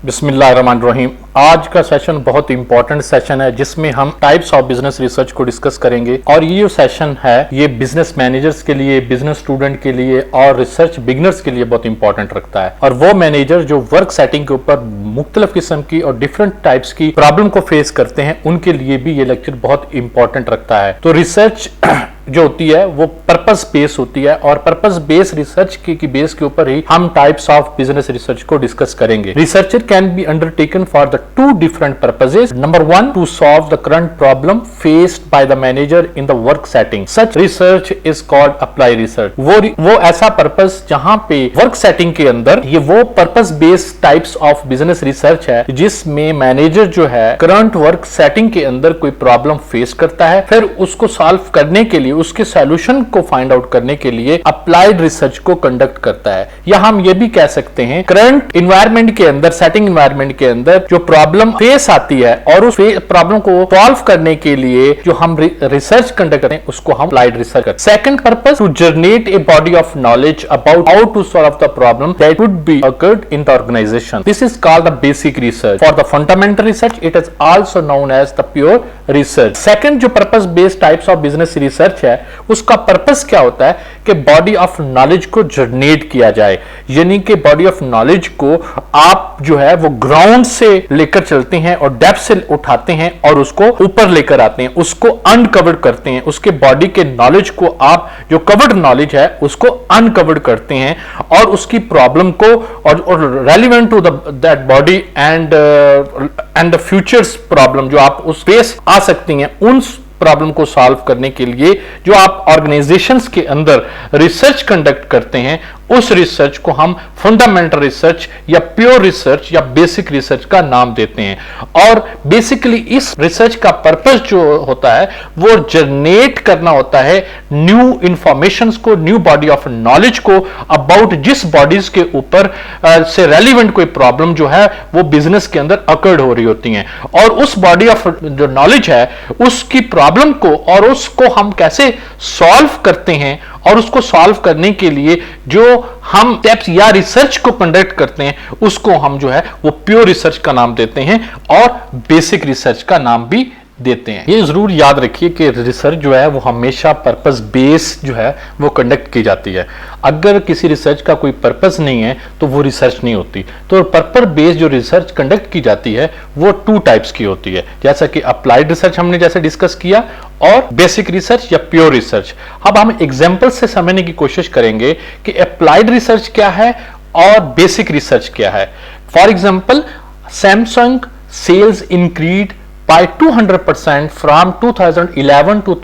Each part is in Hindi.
बिस्मिल्लाहिर्रहमानिर्रहीम। आज का सेशन बहुत इंपॉर्टेंट सेशन है जिसमें हम टाइप्स ऑफ बिजनेस रिसर्च को डिस्कस करेंगे और ये जो सेशन है ये बिजनेस मैनेजर्स के लिए, बिजनेस स्टूडेंट के लिए और रिसर्च बिगनर्स के लिए बहुत इंपॉर्टेंट रखता है। और वो मैनेजर जो वर्क सेटिंग के ऊपर मुख्तलिफ किस्म की और डिफरेंट टाइप्स की प्रॉब्लम को फेस करते हैं उनके लिए भी ये लेक्चर बहुत इंपॉर्टेंट रखता है। तो रिसर्च जो होती है वो पर्पस बेस होती है और पर्पस बेस रिसर्च की बेस के ऊपर ही हम टाइप्स ऑफ बिजनेस रिसर्च को डिस्कस करेंगे। Researcher can be undertaken for the two different purposes. Number one, to solve the current problem faced by the manager in the work setting. Such research is called apply research. वो ऐसा पर्पस जहां पे वर्क सेटिंग के अंदर ये वो purpose based types of business research है जिसमें मैनेजर जो है करंट वर्क सेटिंग के अंदर कोई प्रॉब्लम फेस करता है, फिर उसको सॉल्व करने के लिए, उसके सॉल्यूशन को फाइंड आउट करने के लिए अप्लाइड रिसर्च को कंडक्ट करता है। या हम ये भी कह सकते हैं करंट इन्वायरमेंट के अंदर, सेटिंग इन्वायरमेंट के अंदर जो प्रॉब्लम फेस आती है और उस प्रॉब्लम को सॉल्व करने के लिए जो हम रिसर्च कंडक्ट करते हैं उसको हम अप्लाइड रिसर्च करते हैं। Second purpose, to generate a body of knowledge about how to solve the problem that would be occurred in the organisation. This is called the basic research. For the fundamental research it is also known as the pure research. Second जो purpose based types of business research है उसका पर्पस क्या होता है कि बॉडी ऑफ नॉलेज को जनरेट किया जाए, यानी कि बॉडी ऑफ नॉलेज को आप जो है वो ग्राउंड से लेकर चलते हैं और डेप्थ से उठाते हैं और उसको ऊपर लेकर आते हैं, उसको अनकवर्ड करते हैं, उसके बॉडी के नॉलेज को आप जो कवर्ड नॉलेज है उसको अनकवर्ड करते हैं और उसकी प्रॉब्लम को और relevant to that body and the futures problem जो आप उस फेस आ सकती हैं उन प्रॉब्लम को सॉल्व करने के लिए जो आप ऑर्गेनाइजेशंस के अंदर रिसर्च कंडक्ट करते हैं उस रिसर्च को हम फंडामेंटल रिसर्च या प्योर रिसर्च या बेसिक रिसर्च का नाम देते हैं। और बेसिकली इस रिसर्च का पर्पस जो होता है वो जनरेट करना होता है न्यू इंफॉर्मेशंस को, न्यू बॉडी ऑफ नॉलेज को अबाउट जिस बॉडीज के ऊपर से रेलिवेंट कोई प्रॉब्लम जो है वो बिजनेस के अंदर अकर्ड हो रही होती हैं और उस बॉडी ऑफ जो नॉलेज है उसकी प्रॉब्लम को और उसको हम कैसे सॉल्व करते हैं और उसको सॉल्व करने के लिए जो हम स्टेप्स या रिसर्च को कंडक्ट करते हैं उसको हम जो है वो प्योर रिसर्च का नाम देते हैं और बेसिक रिसर्च का नाम भी देते हैं। ये जरूर याद रखिए कि रिसर्च जो है वो हमेशा पर्पस बेस जो है वो कंडक्ट की जाती है। अगर किसी रिसर्च का कोई पर्पस नहीं है तो वो रिसर्च नहीं होती। तो पर्पस बेस्ड जो रिसर्च कंडक्ट की जाती है वो टू टाइप्स की होती है, जैसा कि अप्लाइड रिसर्च हमने जैसे डिस्कस किया और बेसिक रिसर्च या प्योर रिसर्च। अब हम एग्जांपल से समझने की कोशिश करेंगे कि अप्लाइड रिसर्च क्या है और बेसिक रिसर्च क्या है। For example, Samsung sales increase by 200% from 2011 to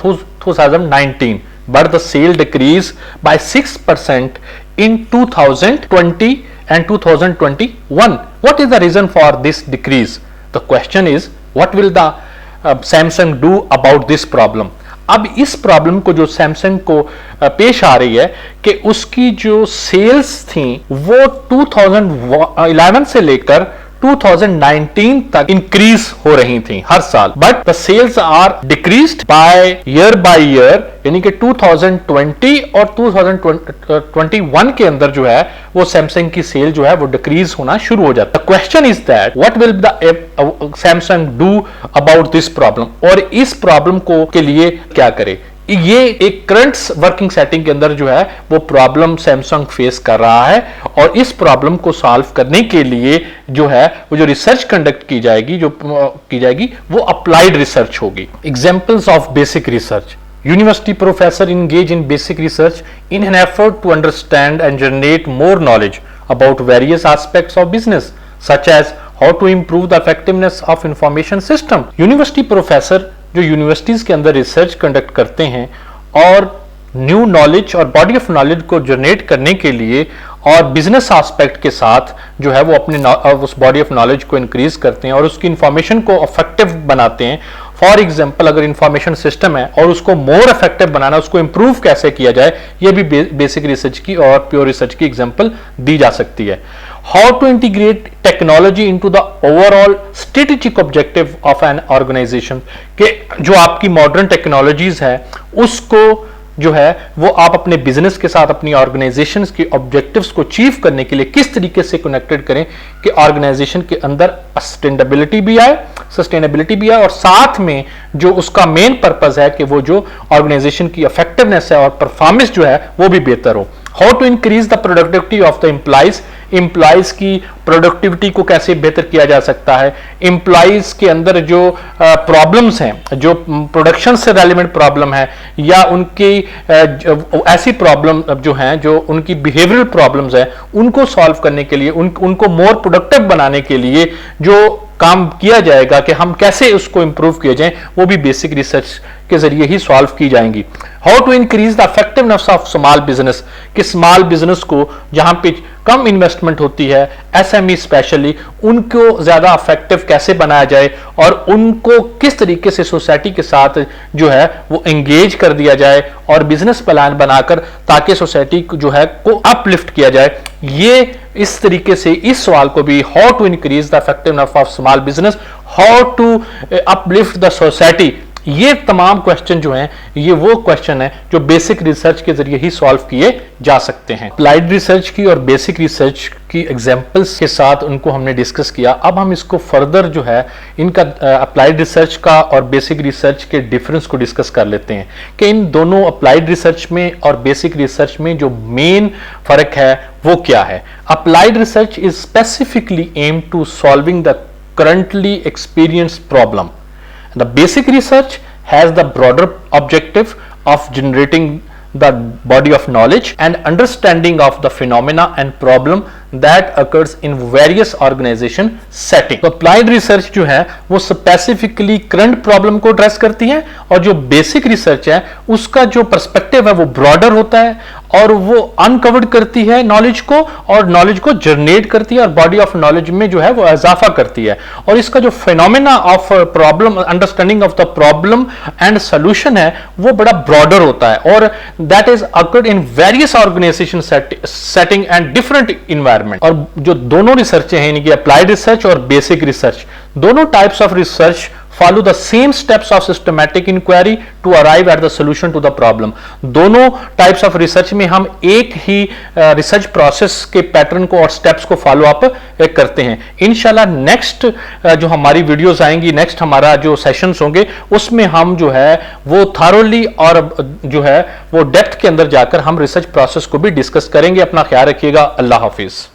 2019, but the sale decreased by 6% in 2020 and 2021. What is the reason for this decrease? The question is, what will the Samsung do about this problem? अब इस प्रॉब्लम को जो सैमसंग को पेश आ रही है कि उसकी जो सेल्स थी वो 2011 से लेकर 2019 तक इंक्रीज हो रही थी हर साल, but the sales are decreased by year, यानी कि 2020 और 2021 के अंदर जो है वो सैमसंग की सेल जो है वो डिक्रीज होना शुरू हो जाता है। Question is that what will the Samsung do about this problem, और इस प्रॉब्लम को के लिए क्या करे। ये एक करंट वर्किंग सेटिंग के अंदर जो है वो प्रॉब्लम सैमसंग फेस कर रहा है और इस प्रॉब्लम को सॉल्व करने के लिए जो है वो जो रिसर्च कंडक्ट की जाएगी वो अप्लाइड रिसर्च होगी। Examples of basic research: university professor engage in basic research in an effort to understand and generate more knowledge about various aspects of business such as how to improve the effectiveness of information system. University professor जो यूनिवर्सिटीज के अंदर रिसर्च कंडक्ट करते हैं और न्यू नॉलेज और बॉडी ऑफ नॉलेज को जनरेट करने के लिए और बिजनेस एस्पेक्ट के साथ जो है वो अपने उस बॉडी ऑफ नॉलेज को इंक्रीज करते हैं और उसकी इंफॉर्मेशन को इफेक्टिव बनाते हैं। फॉर एग्जांपल, अगर इंफॉर्मेशन सिस्टम है और उसको मोर इफेक्टिव बनाना, उसको इंप्रूव कैसे किया जाए, ये भी बेसिक रिसर्च की और प्योर रिसर्च की एग्जांपल दी जा सकती है। How to integrate technology into the overall strategic objective of an organization, के जो आपकी मॉडर्न टेक्नोलॉजीज है उसको जो है वो आप अपने बिजनेस के साथ अपनी ऑर्गेनाइजेशन के ऑब्जेक्टिव्स को अचीव करने के लिए किस तरीके से कनेक्टेड करें कि ऑर्गेनाइजेशन के अंदर सस्टेनेबिलिटी भी आए और साथ में जो उसका मेन पर्पस है कि वो जो ऑर्गेनाइजेशन की इफेक्टिवनेस है और परफॉर्मेंस जो है वो भी बेहतर हो। How to increase the productivity of the employees की प्रोडक्टिविटी को कैसे बेहतर किया जा सकता है, एम्प्लॉइज के अंदर जो प्रॉब्लम्स हैं, जो प्रोडक्शन से रेलिवेंट प्रॉब्लम है या उनकी ऐसी प्रॉब्लम जो हैं जो उनकी बिहेवियरल प्रॉब्लम्स हैं उनको सॉल्व करने के लिए उनको मोर प्रोडक्टिव बनाने के लिए जो काम किया जाएगा कि हम कैसे उसको इंप्रूव किया जाए, वो भी बेसिक रिसर्च के जरिए ही सॉल्व की जाएंगी। How to increase the effectiveness of small business, कि स्मॉल बिजनेस को जहां पे कम इन्वेस्टमेंट होती है, एसएमई स्पेशली, उनको ज्यादा इफेक्टिव कैसे बनाया जाए और उनको किस तरीके से सोसाइटी के साथ जो है वो एंगेज कर दिया जाए और बिजनेस प्लान बनाकर ताकि सोसाइटी जो है को अपलिफ्ट किया जाए। ये इस तरीके से इस सवाल को भी, how to increase the effectiveness of small business, how to uplift the society, ये तमाम क्वेश्चन जो हैं ये वो क्वेश्चन है जो बेसिक रिसर्च के जरिए ही सॉल्व किए जा सकते हैं। अप्लाइड रिसर्च की और बेसिक रिसर्च की एग्जांपल्स के साथ उनको हमने डिस्कस किया। अब हम इसको फर्दर जो है इनका अप्लाइड रिसर्च का और बेसिक रिसर्च के डिफरेंस को डिस्कस कर लेते हैं कि इन दोनों अप्लाइड रिसर्च में और बेसिक रिसर्च में जो मेन फर्क है वो क्या है। Applied research is specifically aim to solving the currently experienced problem. The basic research has the broader objective of generating the body of knowledge and understanding of the phenomena and problem that occurs in various organization setting. तो applied research जो है वो specifically current problem को address करती है और जो basic research है उसका जो perspective है वो broader होता है और वो uncovered करती है knowledge को और knowledge को generate करती है और body of knowledge में जो है वो इजाफा करती है और इसका जो phenomena of problem understanding of the problem and solution है वो बड़ा broader होता है और that is occurred in various organization setting and different environment. और जो दोनों रिसर्च हैं यानी कि अप्लाइड रिसर्च और बेसिक रिसर्च, दोनों types of research follow the same steps of systematic inquiry to arrive at the solution to the problem. दोनों टाइप्स ऑफ रिसर्च में हम एक ही रिसर्च प्रोसेस के पैटर्न को और स्टेप्स को फॉलो अप करते हैं। इंशाल्लाह नेक्स्ट जो हमारी वीडियोस आएंगी, नेक्स्ट हमारा जो सेशंस होंगे उसमें हम जो है वो थॉरोली और जो है वो डेप्थ के अंदर जाकर हम रिसर्च प्रोसेस को भी डिस्कस करेंगे। अपना ख्याल रखिएगा। अल्लाह हाफिज।